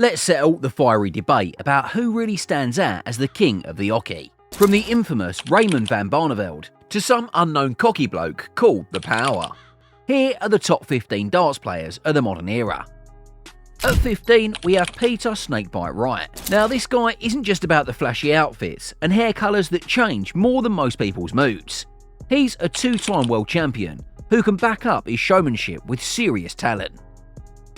Let's settle the fiery debate about who really stands out as the king of the oche. From the infamous Raymond Van Barneveld to some unknown cocky bloke called the Power. Here are the top 15 darts players of the modern era. At 15, we have Peter Snakebite Wright. Now, this guy isn't just about the flashy outfits and hair colours that change more than most people's moods. He's a two-time world champion who can back up his showmanship with serious talent.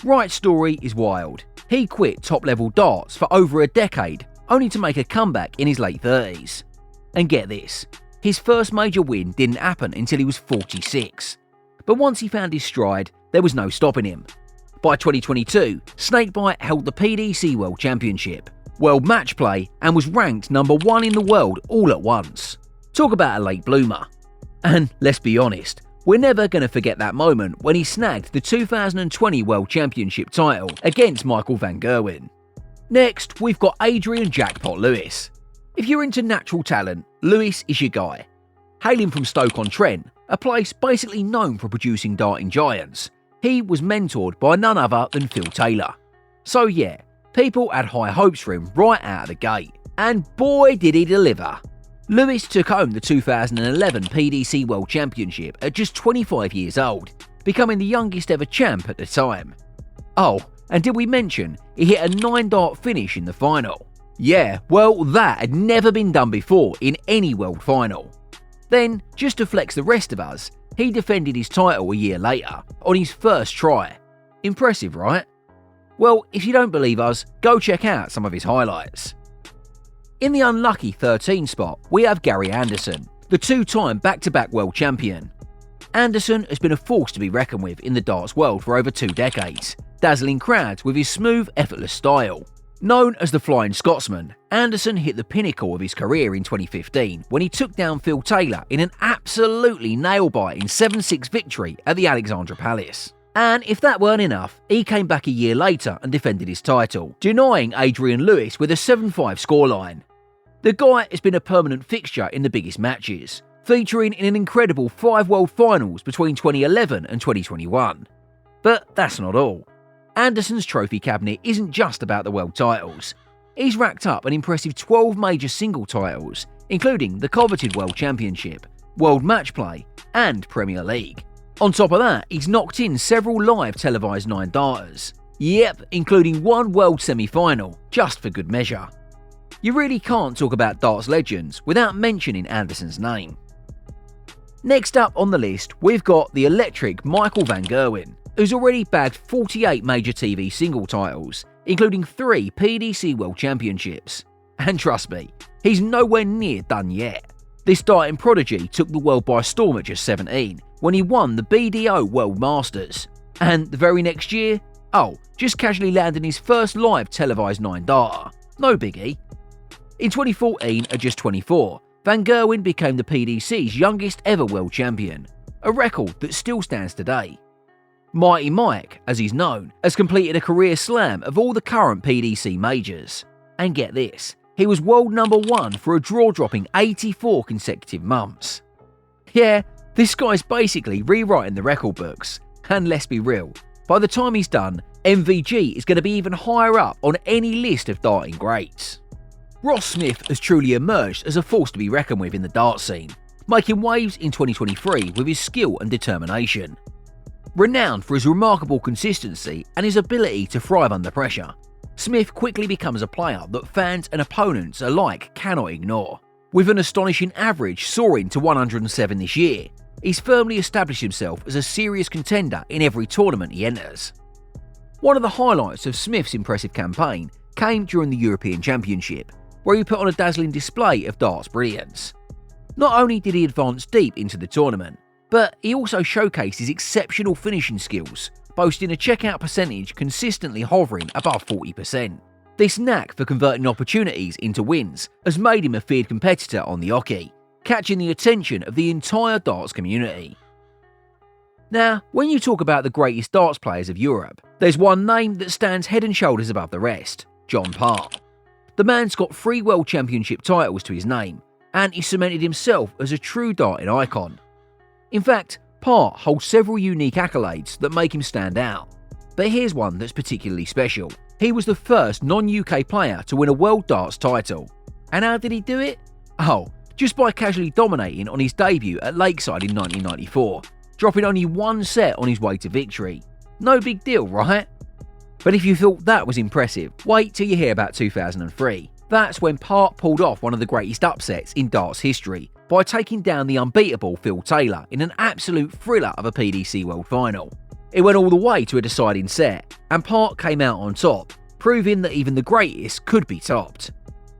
Wright's story is wild. He quit top-level darts for over a decade, only to make a comeback in his late 30s. And get this, his first major win didn't happen until he was 46. But once he found his stride, there was no stopping him. By 2022, Snakebite held the PDC World Championship, World Matchplay, and was ranked number 1 in the world all at once. Talk about a late bloomer. And let's be honest, we're never going to forget that moment when he snagged the 2020 World Championship title against Michael Van Gerwen. Next, we've got Adrian Jackpot Lewis. If you're into natural talent, Lewis is your guy. Hailing from Stoke-on-Trent, a place basically known for producing darting giants, he was mentored by none other than Phil Taylor. So yeah, people had high hopes for him right out of the gate, and boy did he deliver. Lewis took home the 2011 PDC World Championship at just 25 years old, becoming the youngest ever champ at the time. Oh, and did we mention he hit a 9-dart finish in the final? Yeah, well, that had never been done before in any world final. Then, just to flex the rest of us, he defended his title a year later, on his first try. Impressive, right? Well, if you don't believe us, go check out some of his highlights. In the unlucky 13 spot, we have Gary Anderson, the two-time back-to-back world champion. Anderson has been a force to be reckoned with in the darts world for over 2 decades, dazzling crowds with his smooth, effortless style. Known as the Flying Scotsman, Anderson hit the pinnacle of his career in 2015 when he took down Phil Taylor in an absolutely nail-biting 7-6 victory at the Alexandra Palace. And if that weren't enough, he came back a year later and defended his title, denying Adrian Lewis with a 7-5 scoreline. The guy has been a permanent fixture in the biggest matches, featuring in an incredible 5 world finals between 2011 and 2021. But that's not all. Anderson's trophy cabinet isn't just about the world titles. He's racked up an impressive 12 major single titles, including the coveted World Championship, World Matchplay, and Premier League. On top of that, he's knocked in several live televised 9-darters. Yep, including one world semi-final, just for good measure. You really can't talk about darts legends without mentioning Anderson's name. Next up on the list, we've got the electric Michael Van Gerwen, who's already bagged 48 major TV single titles, including 3 PDC World Championships. And trust me, he's nowhere near done yet. This darting prodigy took the world by storm at just 17, when he won the BDO World Masters. And the very next year, just casually landing his first live televised 9-darter. No biggie. In 2014, at just 24, Van Gerwen became the PDC's youngest ever world champion, a record that still stands today. Mighty Mike, as he's known, has completed a career slam of all the current PDC majors. And get this, he was world number 1 for a draw-dropping 84 consecutive months. Yeah, this guy's basically rewriting the record books. And let's be real, by the time he's done, MVG is going to be even higher up on any list of darting greats. Ross Smith has truly emerged as a force to be reckoned with in the dart scene, making waves in 2023 with his skill and determination. Renowned for his remarkable consistency and his ability to thrive under pressure, Smith quickly becomes a player that fans and opponents alike cannot ignore. With an astonishing average soaring to 107 this year, he's firmly established himself as a serious contender in every tournament he enters. One of the highlights of Smith's impressive campaign came during the European Championship, where he put on a dazzling display of darts brilliance. Not only did he advance deep into the tournament, but he also showcased his exceptional finishing skills, boasting a checkout percentage consistently hovering above 40%. This knack for converting opportunities into wins has made him a feared competitor on the oche, catching the attention of the entire darts community. Now, when you talk about the greatest darts players of Europe, there's one name that stands head and shoulders above the rest: John Parr. The man's got 3 World Championship titles to his name, and he cemented himself as a true darting icon. In fact, Parr holds several unique accolades that make him stand out. But here's one that's particularly special. he was the first non-UK player to win a World Darts title. And how did he do it? Oh, just by casually dominating on his debut at Lakeside in 1994, dropping only one set on his way to victory. No big deal, right? But if you thought that was impressive, wait till you hear about 2003. That's when Part pulled off one of the greatest upsets in darts history by taking down the unbeatable Phil Taylor in an absolute thriller of a PDC World Final. It went all the way to a deciding set, and Part came out on top, proving that even the greatest could be topped.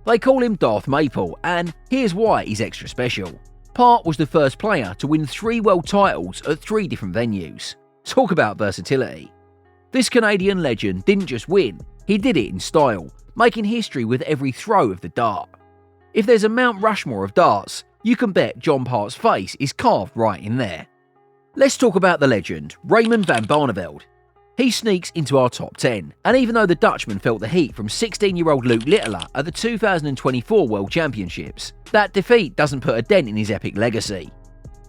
They call him Darth Maple, and here's why he's extra special. Part was the first player to win 3 world titles at 3 different venues. Talk about versatility. This Canadian legend didn't just win, he did it in style, making history with every throw of the dart. If there's a Mount Rushmore of darts, you can bet John Part's face is carved right in there. Let's talk about the legend, Raymond Van Barneveld. He sneaks into our top 10, and even though the Dutchman felt the heat from 16-year-old Luke Littler at the 2024 World Championships, that defeat doesn't put a dent in his epic legacy.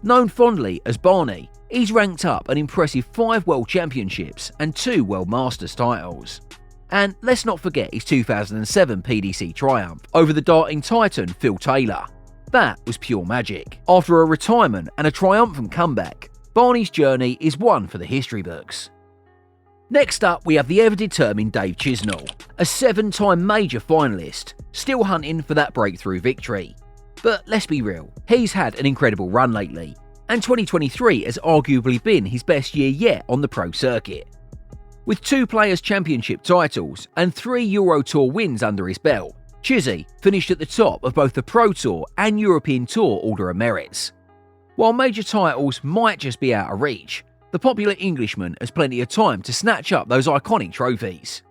Known fondly as Barney, he's ranked up an impressive 5 World Championships and 2 World Masters titles. And let's not forget his 2007 PDC triumph over the darting titan Phil Taylor. That was pure magic. After a retirement and a triumphant comeback, Barney's journey is one for the history books. Next up, we have the ever-determined Dave Chisnall, a 7-time major finalist, still hunting for that breakthrough victory. But let's be real, he's had an incredible run lately, and 2023 has arguably been his best year yet on the pro circuit. With 2 Players' Championship titles and 3 Euro Tour wins under his belt, Chizzy finished at the top of both the Pro Tour and European Tour order of merits. While major titles might just be out of reach, the popular Englishman has plenty of time to snatch up those iconic trophies.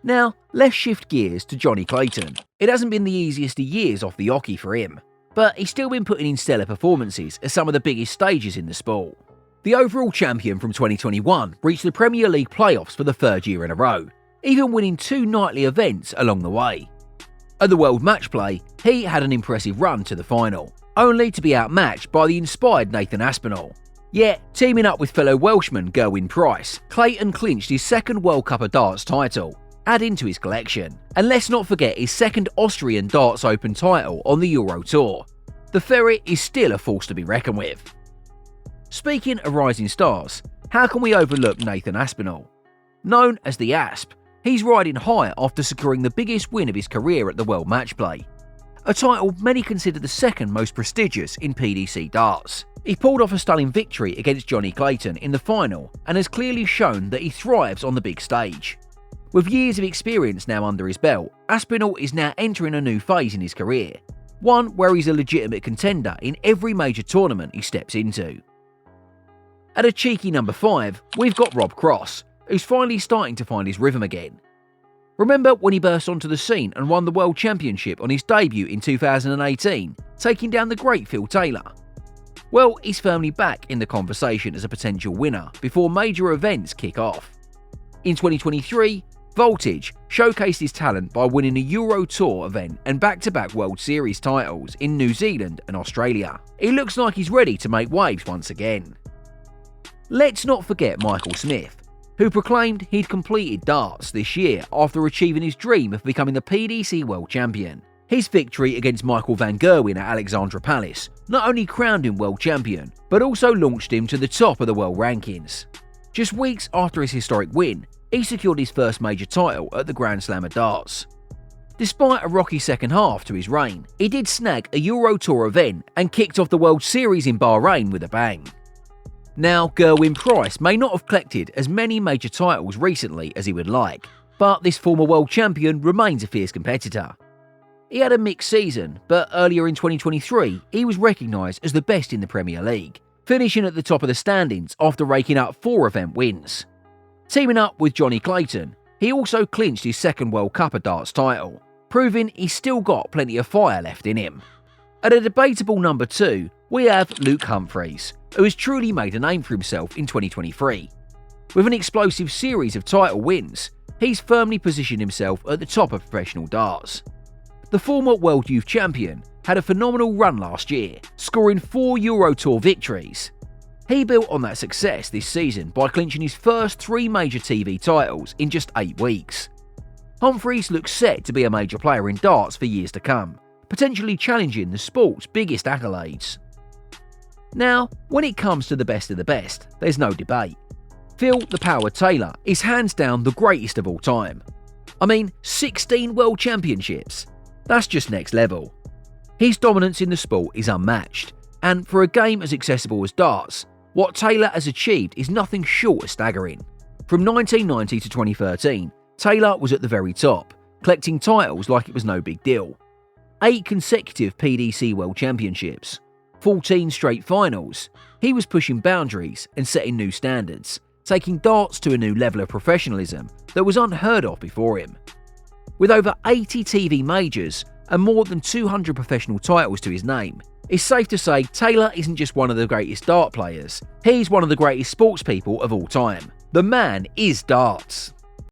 Now, let's shift gears to Johnny Clayton. It hasn't been the easiest of years off the oche for him, but he's still been putting in stellar performances at some of the biggest stages in the sport. The overall champion from 2021 reached the Premier League playoffs for the 3rd year in a row, even winning 2 nightly events along the way. At the World Matchplay, he had an impressive run to the final, only to be outmatched by the inspired Nathan Aspinall. Yet, teaming up with fellow Welshman Gerwyn Price, Clayton clinched his 2nd World Cup of Darts title, adding to his collection. And let's not forget his 2nd Austrian Darts Open title on the Euro Tour. The Ferret is still a force to be reckoned with. Speaking of rising stars, how can we overlook Nathan Aspinall? Known as the Asp, he's riding high after securing the biggest win of his career at the World Matchplay, a title many consider the 2nd most prestigious in PDC darts. He pulled off a stunning victory against Johnny Clayton in the final and has clearly shown that he thrives on the big stage. With years of experience now under his belt, Aspinall is now entering a new phase in his career, one where he's a legitimate contender in every major tournament he steps into. At a cheeky number 5, we've got Rob Cross, who's finally starting to find his rhythm again. Remember when he burst onto the scene and won the World Championship on his debut in 2018, taking down the great Phil Taylor? Well, he's firmly back in the conversation as a potential winner before major events kick off. In 2023, Voltage showcased his talent by winning a Euro Tour event and back-to-back World Series titles in New Zealand and Australia. He looks like he's ready to make waves once again. Let's not forget Michael Smith, who proclaimed he'd completed darts this year after achieving his dream of becoming the PDC World Champion. His victory against Michael Van Gerwen at Alexandra Palace not only crowned him World Champion, but also launched him to the top of the world rankings. Just weeks after his historic win, he secured his first major title at the Grand Slam of Darts. Despite a rocky second half to his reign, he did snag a Euro Tour event and kicked off the World Series in Bahrain with a bang. Now, Gerwyn Price may not have collected as many major titles recently as he would like, but this former world champion remains a fierce competitor. He had a mixed season, but earlier in 2023, he was recognised as the best in the Premier League, finishing at the top of the standings after raking up 4 event wins. Teaming up with Johnny Clayton, he also clinched his 2nd World Cup of Darts title, proving he's still got plenty of fire left in him. At a debatable number 2, we have Luke Humphreys, who has truly made a name for himself in 2023. With an explosive series of title wins, he's firmly positioned himself at the top of professional darts. The former World Youth Champion had a phenomenal run last year, scoring 4 Euro Tour victories. He built on that success this season by clinching his first 3 major TV titles in just 8 weeks. Humphries looks set to be a major player in darts for years to come, potentially challenging the sport's biggest accolades. Now, when it comes to the best of the best, there's no debate. Phil "The Power" Taylor is hands down the greatest of all time. I mean, 16 World Championships. That's just next level. His dominance in the sport is unmatched, and for a game as accessible as darts, what Taylor has achieved is nothing short of staggering. From 1990 to 2013, Taylor was at the very top, collecting titles like it was no big deal. 8 consecutive PDC World Championships, 14 straight finals. He was pushing boundaries and setting new standards, taking darts to a new level of professionalism that was unheard of before him. With over 80 TV majors and more than 200 professional titles to his name, it's safe to say Taylor isn't just one of the greatest dart players, he's one of the greatest sports people of all time. The man is darts.